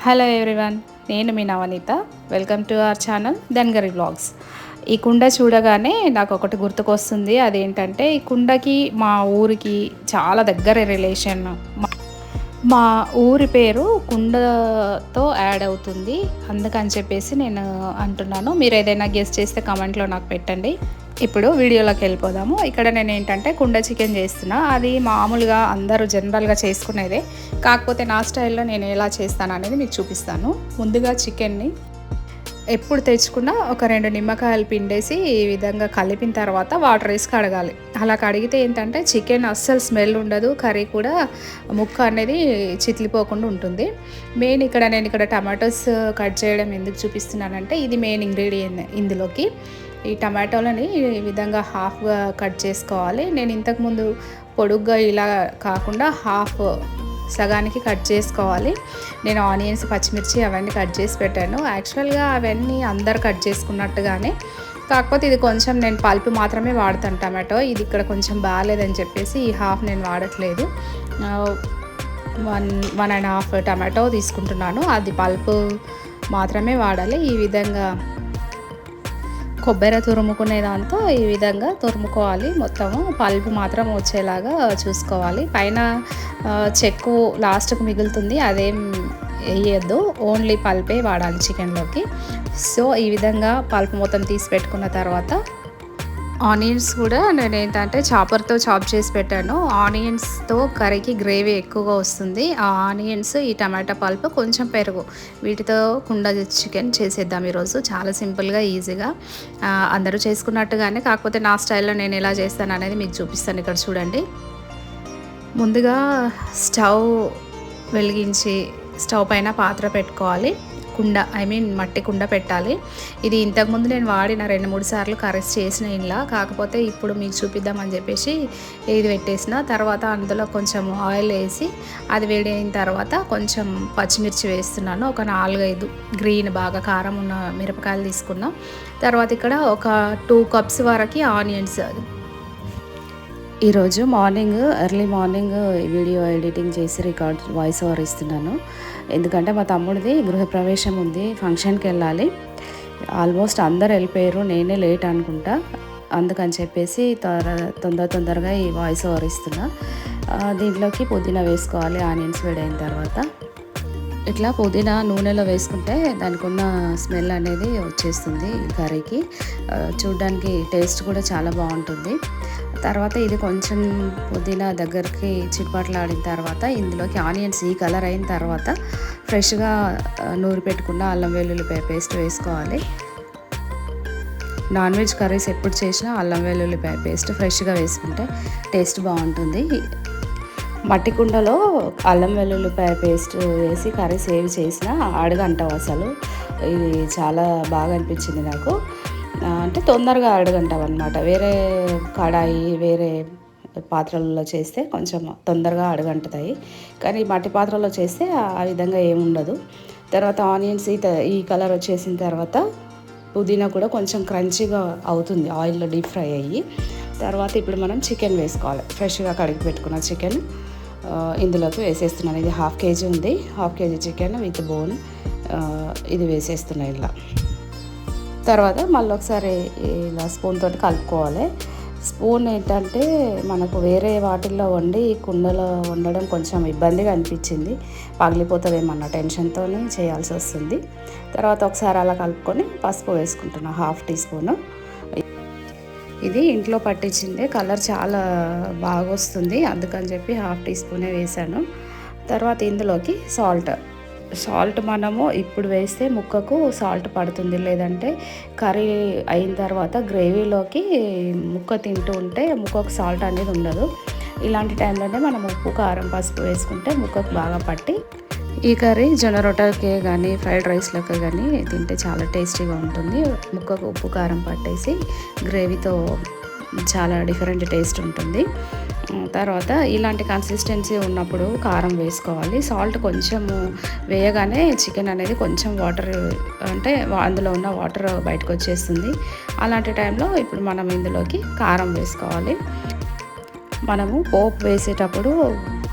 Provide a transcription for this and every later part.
Hello everyone, నేను మీ Navaneetha. Welcome to our channel Dhangari vlogs. ఈ కుండ చూడగానే నాకు ఒకటి గుర్తుకొస్తుంది. అదేంటంటే ఈ కుండకి మా ఊరికి చాలా దగ్గర రిలేషన్. మా ఊరి పేరు కుండతో యాడ్ అవుతుంది, అందుకని చెప్పేసి నేను అంటున్నాను. మీరు ఏదైనా గెస్ చేస్తే కమెంట్లో నాకు పెట్టండి. ఇప్పుడు వీడియోలోకి వెళ్ళిపోదాము. ఇక్కడ నేను ఏంటంటే కుండ చికెన్ చేస్తున్నా. అది మామూలుగా అందరూ జనరల్గా చేసుకునేదే, కాకపోతే నా స్టైల్లో నేను ఎలా చేస్తాను అనేది మీకు చూపిస్తాను. ముందుగా చికెన్ని ఎప్పుడు తెచ్చుకున్నా ఒక 2 నిమ్మకాయలు పిండేసి ఈ విధంగా కలిపిన తర్వాత వాటర్ వేసి కడగాలి. అలా కడిగితే ఏంటంటే చికెన్ అస్సలు స్మెల్ ఉండదు, కర్రీ కూడా ముక్క అనేది చిట్లిపోకుండా ఉంటుంది. నేను ఇక్కడ టమాటోస్ కట్ చేయడం ఎందుకు చూపిస్తున్నానంటే ఇది మెయిన్ ఇంగ్రీడియంట్ ఇందులోకి. ఈ టమాటోలని ఈ విధంగా హాఫ్గా కట్ చేసుకోవాలి. నేను ఇంతకుముందు పొడుగ్గా ఇలా కాకుండా సగానికి కట్ చేసుకోవాలి. నేను ఆనియన్స్, పచ్చిమిర్చి అవన్నీ కట్ చేసి పెట్టాను. యాక్చువల్గా అవన్నీ అందరు కట్ చేసుకున్నట్టుగానే, కాకపోతే ఇది కొంచెం నేను పల్పు మాత్రమే వాడతాను. టమాటో ఇది ఇక్కడ కొంచెం బాగాలేదని చెప్పేసి ఈ హాఫ్ నేను వాడట్లేదు. 1.5 టమాటో తీసుకుంటున్నాను. అది పల్పు మాత్రమే వాడాలి. ఈ విధంగా కొబ్బరి తురుముకునే దాంతో ఈ విధంగా తురుముకోవాలి. మొత్తము పల్పు మాత్రం వచ్చేలాగా చూసుకోవాలి. పైన చెక్కు లాస్ట్కు మిగులుతుంది, అదేం వేయద్దు, ఓన్లీ పల్పే వాడాలి చికెన్లోకి. సో ఈ విధంగా పల్పు మొత్తం తీసి పెట్టుకున్న తర్వాత ఆనియన్స్ కూడా నేను ఏంటంటే చాపర్తో చాప్ చేసి పెట్టాను. ఆనియన్స్తో కర్రీకి గ్రేవీ ఎక్కువగా వస్తుంది. ఆ ఆనియన్స్, ఈ టమాటా పల్పు, కొంచెం పెరుగు, వీటితో కుండ చికెన్ చేసేద్దాం ఈరోజు. చాలా సింపుల్గా, ఈజీగా అందరూ చేసుకున్నట్టుగానే, కాకపోతే నా స్టైల్లో నేను ఎలా చేస్తాను అనేది మీకు చూపిస్తాను. ఇక్కడ చూడండి. ముందుగా స్టవ్ వెలిగించి స్టవ్ పైన పాత్ర పెట్టుకోవాలి. కుండ, మట్టి కుండ పెట్టాలి. ఇది ఇంతకుముందు నేను వాడిన 2-3 సార్లు కర్రీస్ చేసిన ఇలా, కాకపోతే ఇప్పుడు మీకు చూపిద్దామని చెప్పేసి ఇది పెట్టేసిన. తర్వాత అందులో కొంచెం ఆయిల్ వేసి అది వేడైన తర్వాత కొంచెం పచ్చిమిర్చి వేస్తున్నాను. ఒక 4-5 గ్రీన్ బాగా కారం ఉన్న మిరపకాయలు తీసుకున్నాం. తర్వాత ఇక్కడ ఒక 2 కప్స్ వరకు ఆనియన్స్. ఈరోజు ఎర్లీ మార్నింగ్ వీడియో ఎడిటింగ్ చేసి వాయిస్ ఓవర్ ఇస్తున్నాను. ఎందుకంటే మా తమ్ముడిది గృహప్రవేశం ఉంది, ఫంక్షన్కి వెళ్ళాలి. ఆల్మోస్ట్ అందరు వెళ్ళిపోయారు, నేనే లేట్ అనుకుంటా. అందుకని చెప్పేసి తొందరగా ఈ వాయిస్ ఓవర్ ఇస్తున్నా. దీంట్లోకి పుదీనా వేసుకోవాలి. ఆనియన్స్ వేడైన తర్వాత ఇట్లా పుదీనా నూనెలో వేసుకుంటే దానికి ఉన్న స్మెల్ అనేది వచ్చేస్తుంది కర్రీకి. చూడ్డానికి టేస్ట్ కూడా చాలా బాగుంటుంది. తర్వాత ఇది కొంచెం పుదీనా దగ్గరికి చిట్పట్లాడిన తర్వాత ఇందులోకి ఆనియన్స్ ఈ కలర్ అయిన తర్వాత ఫ్రెష్గా నూరి పెట్టుకున్న అల్లం వెల్లుల్లిపాయ పేస్ట్ వేసుకోవాలి. నాన్ వెజ్ కర్రీస్ ఎప్పుడు చేసినా అల్లం వెల్లుల్లిపాయ పేస్ట్ ఫ్రెష్గా వేసుకుంటే టేస్ట్ బాగుంటుంది. మట్టి కుండలో అల్లం వెల్లుల్లిపాయ పేస్ట్ వేసి కర్రీ సేవ్ చేసిన అడుగంటావు అసలు. ఇది చాలా బాగా అనిపించింది నాకు. అంటే తొందరగా అడుగంటావు అనమాట. వేరే కడాయి, వేరే పాత్రలలో చేస్తే కొంచెం తొందరగా అడుగంటుతాయి, కానీ మట్టి పాత్రలో చేస్తే ఆ విధంగా ఏముండదు. తర్వాత ఆనియన్స్ ఈ కలర్ వచ్చేసిన తర్వాత పుదీనా కూడా కొంచెం క్రంచీగా అవుతుంది ఆయిల్లో డీప్ ఫ్రై అయ్యి. తర్వాత ఇప్పుడు మనం చికెన్ వేసుకోవాలి. ఫ్రెష్గా కడిగి పెట్టుకున్న చికెన్ ఇందులోకి వేసేస్తున్నాను. ఇది 1/2 kg ఉంది. 1/2 kg చికెన్ విత్ బోన్ ఇది వేసేస్తున్నాను ఇలా. తర్వాత మళ్ళీ ఒకసారి ఇలా స్పూన్ తోటి కలుపుకోవాలి. స్పూన్ ఏంటంటే మనకు వేరే వాటిల్లో వండి కుండలో వండడం కొంచెం ఇబ్బందిగా అనిపించింది, పగిలిపోతుందేమన్న టెన్షన్తో చేయాల్సి వస్తుంది. తర్వాత ఒకసారి అలా కలుపుకొని పసుపు వేసుకుంటున్నాను, 1/2 టీస్పూను. ఇది ఇంట్లో పట్టించిందే, కలర్ చాలా బాగా వస్తుంది, అందుకని చెప్పి 1/2 టీస్పూనే వేసాను. తర్వాత ఇందులోకి సాల్ట్ మనము ఇప్పుడు వేస్తే ముక్కకు సాల్ట్ పడుతుంది, లేదంటే కర్రీ అయిన తర్వాత గ్రేవీలోకి ముక్క తింటూ ఉంటే ముక్కకు సాల్ట్ అనేది ఉండదు. ఇలాంటి టైంలోనే మనం ఉప్పు, కారం, పసుపు వేసుకుంటే ముక్కకు బాగా పట్టి ఈ కర్రీ జొన్న రొట్టెలకే కానీ ఫ్రైడ్ రైస్లోకి కానీ తింటే చాలా టేస్టీగా ఉంటుంది. ముక్కకు ఉప్పు, కారం పట్టేసి గ్రేవీతో చాలా డిఫరెంట్ టేస్ట్ ఉంటుంది. తర్వాత ఇలాంటి కన్సిస్టెన్సీ ఉన్నప్పుడు కారం వేసుకోవాలి. సాల్ట్ కొంచెం వేయగానే చికెన్ అనేది కొంచెం వాటర్, అంటే అందులో ఉన్న వాటర్ బయటకు వచ్చేస్తుంది. అలాంటి టైంలో ఇప్పుడు మనం ఇందులోకి కారం వేసుకోవాలి. మనము పోపు వేసేటప్పుడు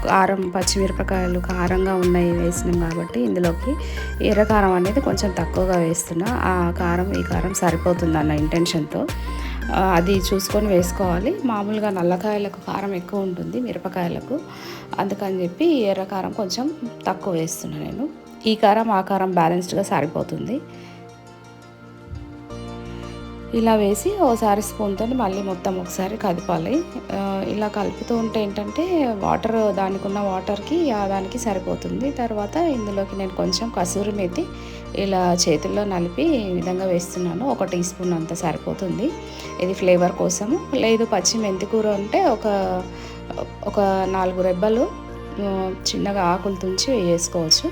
కారం పచ్చిమిరపకాయలు కారంగా ఉన్నాయి వేసినాం కాబట్టి ఇందులోకి ఎర్ర కారం అనేది కొంచెం తక్కువగా వేస్తున్నా. ఆ కారం ఈ కారం సరిపోతుందన్న ఇంటెన్షన్తో అది చూసుకొని వేసుకోవాలి. మామూలుగా నల్లకాయలకు కారం ఎక్కువ ఉంటుంది మిరపకాయలకు, అందుకని చెప్పి ఎర్ర కారం కొంచెం తక్కువ వేస్తున్నాను నేను. ఈ కారం ఆ కారం బ్యాలెన్స్డ్గా సరిపోతుంది. ఇలా వేసి ఓసారి స్పూన్తో మళ్ళీ మొత్తం ఒకసారి కదపాలి. ఇలా కలుపుతూ ఉంటే ఏంటంటే వాటర్ దానికి ఉన్న వాటర్కి దానికి సరిపోతుంది. తర్వాత ఇందులోకి నేను కొంచెం కసూరి మేతి ఇలా చేతుల్లో నలిపి ఈ విధంగా వేస్తున్నాను. 1 టీ స్పూన్ అంత సరిపోతుంది. ఇది ఫ్లేవర్ కోసము. లేదు పచ్చి మెంతికూర ఉంటే ఒక 4 రెబ్బలు చిన్నగా ఆకులు తుంచి వేసుకోవచ్చు.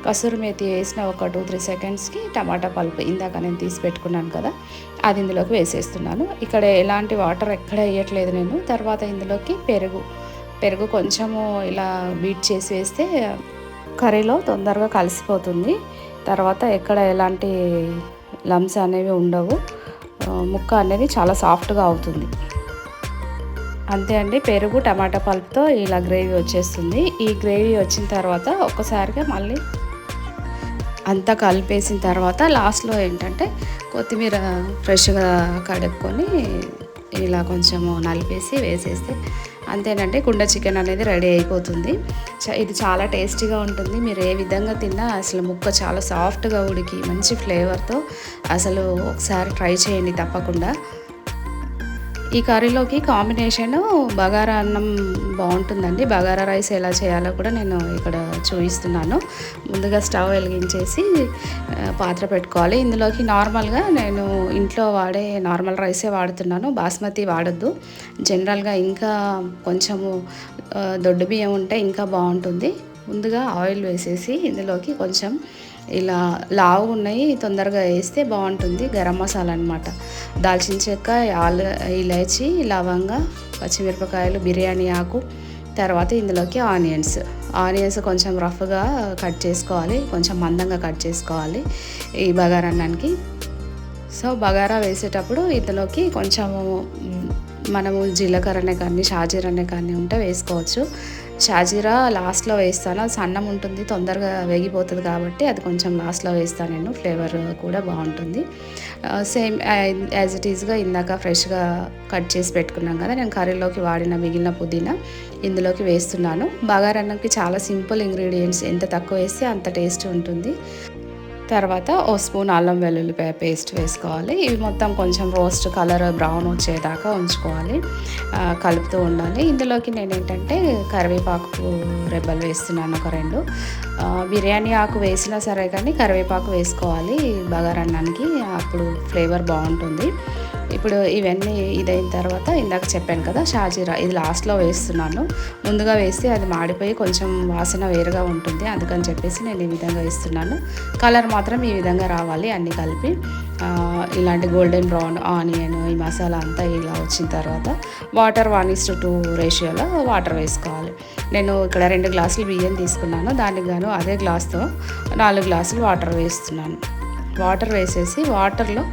కసూరి మేతి వేసిన ఒక 2-3 సెకండ్స్కి టమాటా పల్పు ఇందాక నేను తీసి పెట్టుకున్నాను కదా, అది ఇందులోకి వేసేస్తున్నాను. ఇక్కడ ఎలాంటి వాటర్ ఎక్కడ వేయట్లేదు నేను. తర్వాత ఇందులోకి పెరుగు కొంచెము ఇలా బీట్ చేసి వేస్తే కర్రీలో తొందరగా కలిసిపోతుంది. తర్వాత ఎక్కడ ఎలాంటి లమ్స్ అనేవి ఉండవు. ముక్క అనేది చాలా సాఫ్ట్గా అవుతుంది. అంతే అండి, పెరుగు టమాటా పల్పుతో ఇలా గ్రేవీ వచ్చేస్తుంది. ఈ గ్రేవీ వచ్చిన తర్వాత ఒక్కసారిగా మళ్ళీ అంతా కలిపేసిన తర్వాత లాస్ట్లో ఏంటంటే కొత్తిమీర ఫ్రెష్గా కడుక్కొని ఇలా కొంచెము నలిపేసి వేసేస్తే అంతేనండి, కుండ చికెన్ అనేది రెడీ అయిపోతుంది. ఇది చాలా టేస్టీగా ఉంటుంది. మీరు ఏ విధంగా తిన్నా అసలు ముక్క చాలా సాఫ్ట్గా ఉడికి మంచి ఫ్లేవర్తో అసలు ఒకసారి ట్రై చేయండి తప్పకుండా. ఈ కర్రీలోకి కాంబినేషన్ బగారా అన్నం బాగుంటుందండి. బగారా రైస్ ఎలా చేయాలో కూడా నేను ఇక్కడ చూపిస్తున్నాను. ముందుగా స్టవ్ వెలిగించేసి పాత్ర పెట్టుకోవాలి. ఇందులోకి నార్మల్గా నేను ఇంట్లో వాడే నార్మల్ రైసే వాడుతున్నాను, బాస్మతి వాడొద్దు. జనరల్గా ఇంకా కొంచెము దొడ్డు బియ్యం ఉంటే ఇంకా బాగుంటుంది. ముందుగా ఆయిల్ వేసేసి ఇందులోకి కొంచెం ఇలా లావు ఉన్నాయి తొందరగా వేస్తే బాగుంటుంది గరం మసాలా అనమాట. దాల్చిన చెక్క, ఇలాచి, లవంగ, పచ్చిమిరపకాయలు, బిర్యానీ ఆకు, తర్వాత ఇందులోకి ఆనియన్స్ కొంచెం రఫ్గా కట్ చేసుకోవాలి, కొంచెం మందంగా కట్ చేసుకోవాలి ఈ బగారా అన్నానికి. సో బగారా వేసేటప్పుడు ఇందులోకి కొంచెము మనము జీలకర్రనే కానీ షాజీరానే కానీ ఉంటే వేసుకోవచ్చు. షాజీరా లాస్ట్లో వేస్తాను, అది సన్నం ఉంటుంది తొందరగా వేగిపోతుంది కాబట్టి అది కొంచెం లాస్ట్లో వేస్తాను నేను. ఫ్లేవర్ కూడా బాగుంటుంది. సేమ్ యాజ్ ఇట్ ఈజ్గా ఇందాక ఫ్రెష్గా కట్ చేసి పెట్టుకున్నాం కదా, నేను కర్రీలోకి వాడిన మిగిలిన పుదీనా ఇందులోకి వేస్తున్నాను. బగారన్నంకి చాలా సింపుల్ ఇంగ్రీడియంట్స్, ఎంత తక్కువ వేస్తే అంత టేస్ట్ ఉంటుంది. తర్వాత ఓ స్పూన్ అల్లం వెల్లుల్లిపాయ పేస్ట్ వేసుకోవాలి. ఇవి మొత్తం కొంచెం రోస్ట్ కలర్ బ్రౌన్ వచ్చేదాకా ఉంచుకోవాలి, కలుపుతూ ఉండాలి. ఇందులోకి నేను ఏంటంటే కరివేపాకు రెబ్బలు వేస్తున్నాను ఒక 2. బిర్యానీ ఆకు వేసినా సరే కానీ కరివేపాకు వేసుకోవాలి బగారన్నానికి, అప్పుడు ఫ్లేవర్ బాగుంటుంది. ఇప్పుడు ఇవన్నీ ఇదైన తర్వాత ఇందాక చెప్పాను కదా షాజీరా, ఇది లాస్ట్లో వేస్తున్నాను. ముందుగా వేస్తే అది మాడిపోయి కొంచెం వాసన వేరుగా ఉంటుంది, అందుకని చెప్పేసి నేను ఈ విధంగా వేస్తున్నాను. కలర్ మాత్రం ఈ విధంగా రావాలి అన్నీ కలిపి. ఇలాంటి గోల్డెన్ బ్రౌన్ ఆనియన్ ఈ మసాలా అంతా ఇలా వచ్చిన తర్వాత వాటర్ 1:2 రేషియోలో వాటర్ వేసుకోవాలి. నేను ఇక్కడ 2 గ్లాసులు బియ్యం తీసుకున్నాను, దానికి గాను అదే గ్లాస్తో 4 గ్లాసులు వాటర్ వేస్తున్నాను. వాటర్ వేసేసి వాటర్లో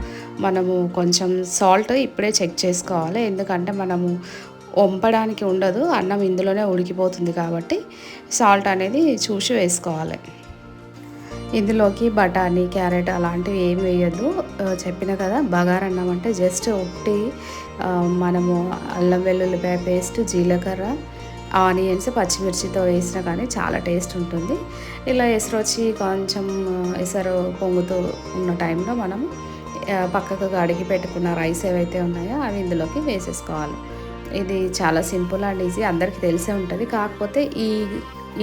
మనము కొంచెం సాల్ట్ ఇప్పుడే చెక్ చేసుకోవాలి, ఎందుకంటే మనము వంపడానికి ఉండదు, అన్నం ఇందులోనే ఉడికిపోతుంది కాబట్టి సాల్ట్ అనేది చూసి వేసుకోవాలి. ఇందులోకి బఠానీ, క్యారెట్ అలాంటివి ఏం వేయద్దు. చెప్పిన కదా బగారన్నం అంటే జస్ట్ ఉట్టి మనము అల్లం వెల్లుల్లిపాయ పేస్ట్, జీలకర్ర, ఆనియన్స్, పచ్చిమిర్చితో వేసినా కానీ చాలా టేస్ట్ ఉంటుంది. ఇలా ఎసరు వచ్చి కొంచెం ఎసరు పొంగుతూ ఉన్న టైంలో మనం పక్కకు కడిగి పెట్టుకున్న రైస్ ఏవైతే ఉన్నాయో అవి ఇందులోకి వేసేసుకోవాలి. ఇది చాలా సింపుల్ అండ్ ఈజీ, అందరికీ తెలిసే ఉంటుంది. కాకపోతే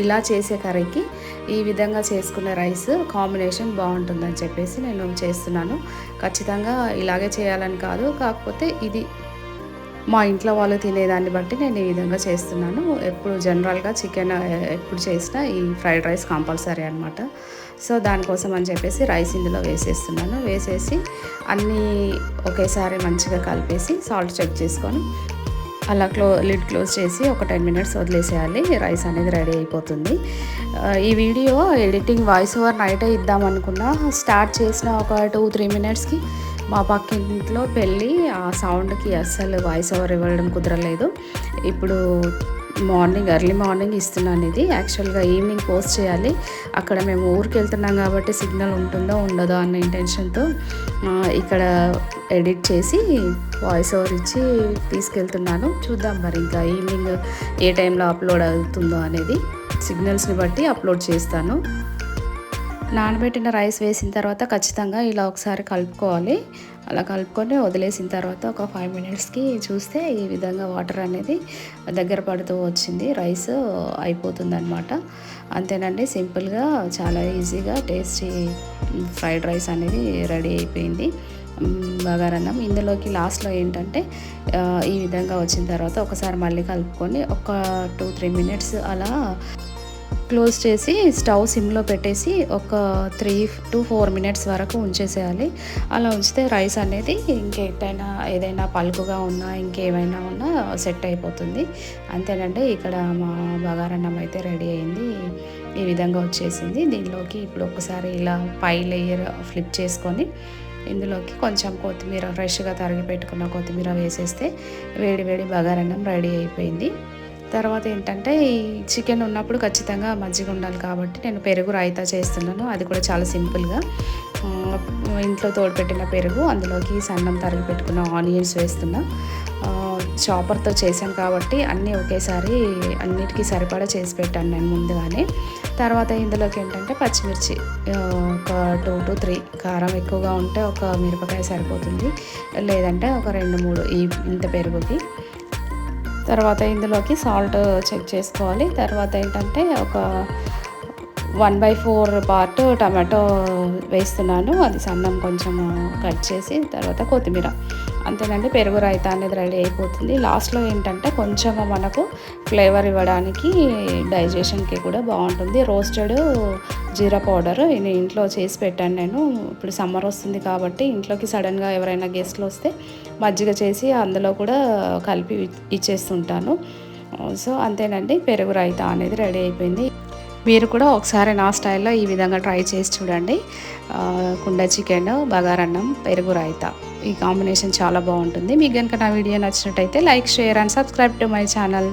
ఇలా చేసే కర్రీకి ఈ విధంగా చేసుకునే రైస్ కాంబినేషన్ బాగుంటుందని చెప్పేసి నేను చేస్తున్నాను. ఖచ్చితంగా ఇలాగే చేయాలని కాదు, కాకపోతే ఇది మా ఇంట్లో వాళ్ళు తినేదాన్ని బట్టి నేను ఈ విధంగా చేస్తున్నాను. ఎప్పుడు జనరల్గా చికెన్ ఎప్పుడు చేసినా ఈ ఫ్రైడ్ రైస్ కంపల్సరీ అనమాట. సో దానికోసం అని చెప్పేసి రైస్ ఇందులో వేసేస్తున్నాను. వేసేసి అన్నీ ఒకేసారి మంచిగా కలిపేసి సాల్ట్ చెక్ చేసుకొని అలా లిడ్ క్లోజ్ చేసి ఒక 10 మినిట్స్ వదిలేసేయాలి. రైస్ అనేది రెడీ అయిపోతుంది. ఈ వీడియో ఎడిటింగ్ వాయిస్ ఓవర్ నైటే ఇద్దామనుకున్నా, స్టార్ట్ చేసిన ఒక 2-3 మినిట్స్కి మా పక్కింట్లో పెళ్ళి, ఆ సౌండ్కి అస్సలు వాయిస్ ఓవర్ ఇవ్వడం కుదరలేదు. ఇప్పుడు మార్నింగ్ ఎర్లీ మార్నింగ్ ఇస్తున్నాను. ఇది యాక్చువల్గా ఈవినింగ్ పోస్ట్ చేయాలి. అక్కడ మేము ఊరికి వెళ్తున్నాం కాబట్టి సిగ్నల్ ఉంటుందో ఉండదో అన్న ఇంటెన్షన్తో ఇక్కడ ఎడిట్ చేసి వాయిస్ ఓవర్ ఇచ్చి తీసుకెళ్తున్నాను. చూద్దాం మరి ఇంకా ఈవినింగ్ ఏ టైంలో అప్లోడ్ అవుతుందో అనేది సిగ్నల్స్ని బట్టి అప్లోడ్ చేస్తాను. నానబెట్టిన రైస్ వేసిన తర్వాత ఖచ్చితంగా ఇలా ఒకసారి కలుపుకోవాలి. అలా కలుపుకొని వదిలేసిన తర్వాత ఒక 5 మినిట్స్కి చూస్తే ఈ విధంగా వాటర్ అనేది దగ్గర పడుతూ వచ్చింది. రైస్ అయిపోతుందన్నమాట. అంతేనండి, సింపుల్గా చాలా ఈజీగా టేస్టీ ఫ్రైడ్ రైస్ అనేది రెడీ అయిపోయింది. బగారన్నం ఇందులోకి లాస్ట్లో ఏంటంటే ఈ విధంగా వచ్చిన తర్వాత ఒకసారి మళ్ళీ కలుపుకొని ఒక 2-3 మినిట్స్ అలా క్లోజ్ చేసి స్టవ్ సిమ్లో పెట్టేసి ఒక 3-4 మినిట్స్ వరకు ఉంచేసేయాలి. అలా ఉంచితే రైస్ అనేది ఏదైనా పలుకుగా ఉన్నా ఇంకేమైనా ఉన్నా సెట్ అయిపోతుంది. అంతేనండి, ఇక్కడ మా బగారన్నం అయితే రెడీ అయింది. ఈ విధంగా వచ్చేసింది. దీనిలోకి ఇప్పుడు ఒకసారి ఇలా పై లేయర్ ఫ్లిప్ చేసుకొని ఇందులోకి కొంచెం కొత్తిమీర, ఫ్రెష్గా తరిగి పెట్టుకున్న కొత్తిమీర వేసేస్తే వేడి వేడి బగారన్నం రెడీ అయిపోయింది. తర్వాత ఏంటంటే ఈ చికెన్ ఉన్నప్పుడు ఖచ్చితంగా మజ్జిగ ఉండాలి కాబట్టి నేను పెరుగు రాయితా చేస్తున్నాను. అది కూడా చాలా సింపుల్గా ఇంట్లో తోడుపెట్టిన పెరుగు, అందులోకి సన్నం తరిగి పెట్టుకున్న ఆనియన్స్ వేస్తున్నా. చాపర్తో చేశాను కాబట్టి అన్నీ ఒకేసారి అన్నిటికీ సరిపడా చేసి పెట్టాను నేను ముందుగానే. తర్వాత ఇందులోకి ఏంటంటే పచ్చిమిర్చి ఒక 2-3, కారం ఎక్కువగా ఉంటే ఒక మిరపకాయ సరిపోతుంది, లేదంటే ఒక 2-3 ఇంత పెరుగుకి. తర్వాత ఇందులోకి సాల్ట్ చెక్ చేసుకోవాలి. తర్వాత ఏంటంటే ఒక 1/4 పార్ట్ టమాటో వేస్తున్నాను. అది సన్నం కొంచెం కట్ చేసి తర్వాత కొత్తిమీర. అంతేనండి, పెరుగు రైతా అనేది రెడీ అయిపోతుంది. లాస్ట్లో ఏంటంటే కొంచెం మనకు ఫ్లేవర్ ఇవ్వడానికి డైజెషన్కి కూడా బాగుంటుంది. రోస్టెడ్ జీరా పౌడర్ ఇది ఇంట్లో చేసి పెట్టాను నేను. ఇప్పుడు సమ్మర్ వస్తుంది కాబట్టి ఇంట్లోకి సడన్గా ఎవరైనా గెస్ట్లు వస్తే మజ్జిగ చేసి అందులో కూడా కలిపి ఇచ్చేస్తుంటాను. సో అంతేనండి, పెరుగు రైతా అనేది రెడీ అయిపోయింది. మీరు కూడా ఒకసారి నా స్టైల్లో ఈ విధంగా ట్రై చేసి చూడండి. కుండ చికెన్, బగారన్నం, పెరుగు రైతా ఈ కాంబినేషన్ చాలా బాగుంటుంది. మీకు కనుక నా వీడియో నచ్చినట్టయితే like, share and subscribe to my channel.